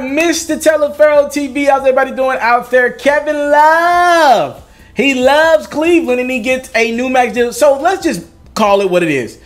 Mr. Taliaferro TV, how's everybody doing out there? Kevin Love, he loves Cleveland and he gets a new max deal. So let's just call it what it is.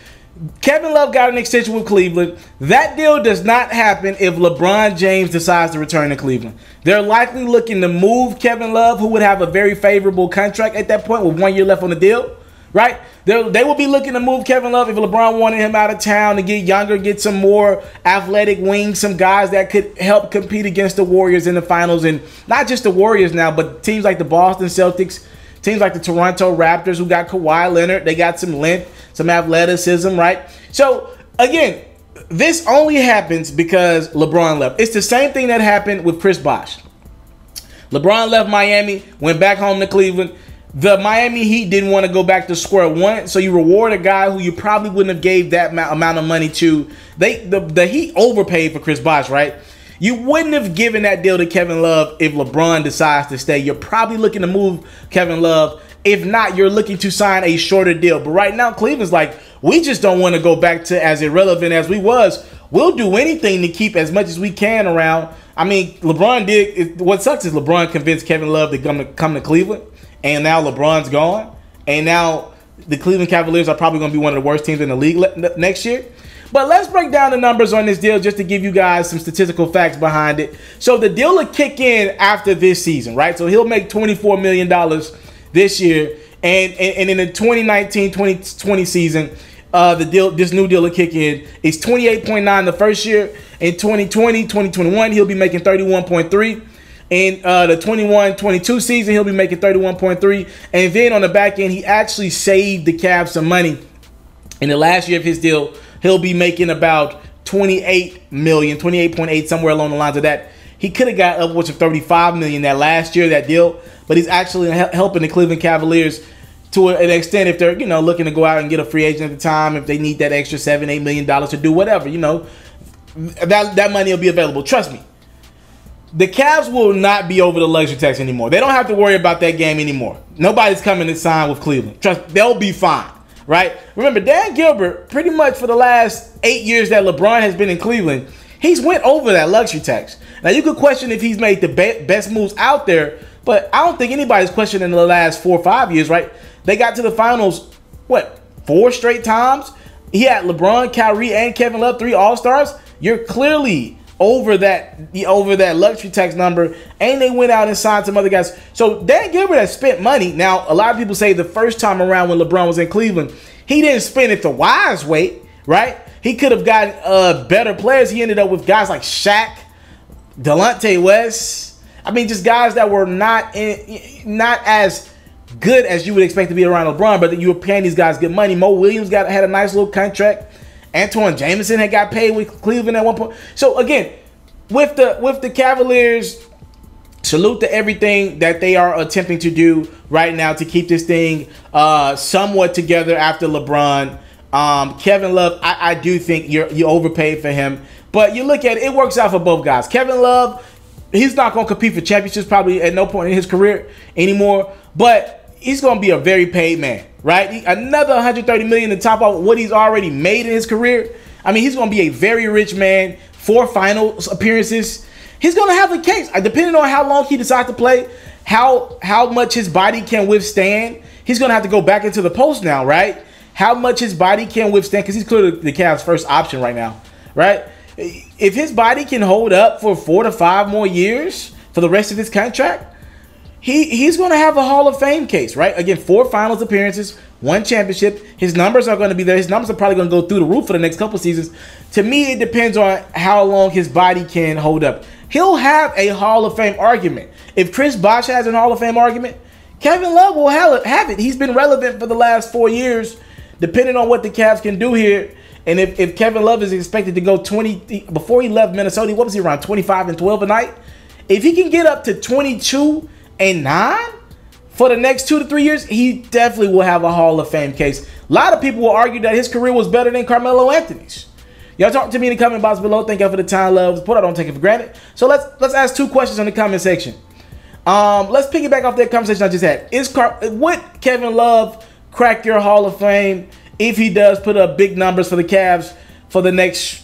Kevin Love got an extension with Cleveland. That deal does not happen if LeBron James decides to return to Cleveland. They're likely looking to move Kevin Love, who would have a very favorable contract at that point with 1 year left on the deal, right? They will be looking to move Kevin Love if LeBron wanted him out of town to get younger, get some more athletic wings, some guys that could help compete against the Warriors in the finals. And not just the Warriors now, but teams like the Boston Celtics, teams like the Toronto Raptors, who got Kawhi Leonard. They got some length, some athleticism, right? So, again, this only happens because LeBron left. It's the same thing that happened with Chris Bosh. LeBron left Miami, went back home to Cleveland. The Miami Heat didn't want to go back to square one, so you reward a guy who you probably wouldn't have gave that amount of money to. The Heat overpaid for Chris Bosh, right? You wouldn't have given that deal to Kevin Love if LeBron decides to stay. You're probably looking to move Kevin Love. If not, you're looking to sign a shorter deal. But right now, Cleveland's like, we just don't want to go back to as irrelevant as we was. We'll do anything to keep as much as we can around. I mean, LeBron did. What sucks is LeBron convinced Kevin Love to come to Cleveland. And now LeBron's gone. And now the Cleveland Cavaliers are probably going to be one of the worst teams in the league next year. But let's break down the numbers on this deal just to give you guys some statistical facts behind it. So the deal will kick in after this season, right? So he'll make $24 million this year. And in the 2019-2020 season, this new deal will kick in. It's 28.9 the first year. In 2020-2021, he'll be making 31.3. In the 21-22 season, he'll be making 31.3. And then on the back end, he actually saved the Cavs some money. In the last year of his deal, he'll be making about 28 million, 28.8, somewhere along the lines of that. He could have got upwards of 35 million that last year, that deal. But he's actually helping the Cleveland Cavaliers to an extent if they're, looking to go out and get a free agent at the time, if they need that extra $7-8 million to do whatever, that money will be available. Trust me. The Cavs will not be over the luxury tax anymore. They don't have to worry about that game anymore. Nobody's coming to sign with Cleveland. Trust, they'll be fine, right? Remember, Dan Gilbert, pretty much for the last 8 years that LeBron has been in Cleveland, he's went over that luxury tax. Now, you could question if he's made the best moves out there, but I don't think anybody's questioning the last 4 or 5 years, right? They got to the finals, 4 straight times? He had LeBron, Kyrie, and Kevin Love, 3 All-Stars. You're clearly over that luxury tax number, and they went out and signed some other guys. So Dan Gilbert has spent money. Now, a lot of people say the first time around when LeBron was in Cleveland, he didn't spend it the wise way, right? He could have gotten better players. He ended up with guys like Shaq, Delonte West. I mean, just guys that were not as good as you would expect to be around LeBron, but you were paying these guys good money. Mo Williams had a nice little contract. Antoine Jameson had got paid with Cleveland at one point. So again, with the Cavaliers, salute to everything that they are attempting to do right now to keep this thing somewhat together after LeBron. Kevin Love, I do think you overpaid for him, but you look at it, it works out for both guys. Kevin Love, he's not going to compete for championships probably at no point in his career anymore, but he's going to be a very paid man. Right? Another $130 million to top off what he's already made in his career. I mean, he's going to be a very rich man. 4 finals appearances. He's going to have a case. Depending on how long he decides to play, how much his body can withstand. He's going to have to go back into the post now, right? How much his body can withstand, because he's clearly the Cavs' first option right now, right? If his body can hold up for 4 to 5 more years for the rest of his contract, he's going to have a Hall of Fame case, right? Again, 4 finals appearances, 1 championship. His numbers are going to be there. His numbers are probably going to go through the roof for the next couple seasons. To me, it depends on how long his body can hold up. He'll have a Hall of Fame argument. If Chris Bosh has a Hall of Fame argument, Kevin Love will have it. He's been relevant for the last 4 years, depending on what the Cavs can do here. And if Kevin Love is expected to go 20, before he left Minnesota, what was he, around 25 and 12 a night? If he can get up to 22 and 9 for the next 2 to 3 years, he definitely will have a Hall of Fame case. A lot of people will argue that his career was better than Carmelo Anthony's. Y'all talk to me in the comment box below. Thank y'all for the time, love, support. I don't take it for granted. So let's ask 2 questions in the comment section. Let's piggyback off that conversation I just had. Would Kevin Love crack your Hall of Fame if he does put up big numbers for the Cavs for the next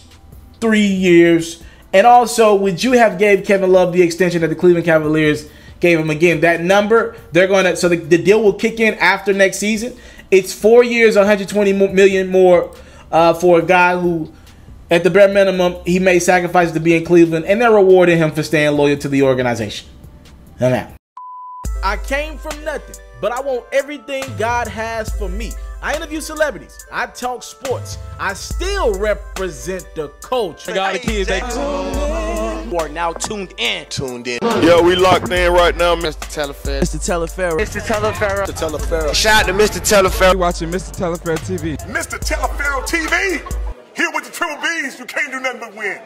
3 years And also, would you have gave Kevin Love the extension that the Cleveland Cavaliers gave him? Again, that number, they're going to, so the deal will kick in after next season. It's 4 years, $120 million more for a guy who, at the bare minimum, he made sacrifices to be in Cleveland, and they're rewarding him for staying loyal to the organization. I came from nothing, but I want everything God has for me. I interview celebrities. I talk sports. I still represent the culture. I got the kids. You are now tuned in. Yeah, we locked in right now, Mr. TALIAFERRO. Mr. TALIAFERRO. Mr. TALIAFERRO. Mr. TALIAFERRO. Shout out to Mr. TALIAFERRO. You're watching Mr. TALIAFERRO TV. Mr. TALIAFERRO TV. Here with the triple B's, you can't do nothing but win.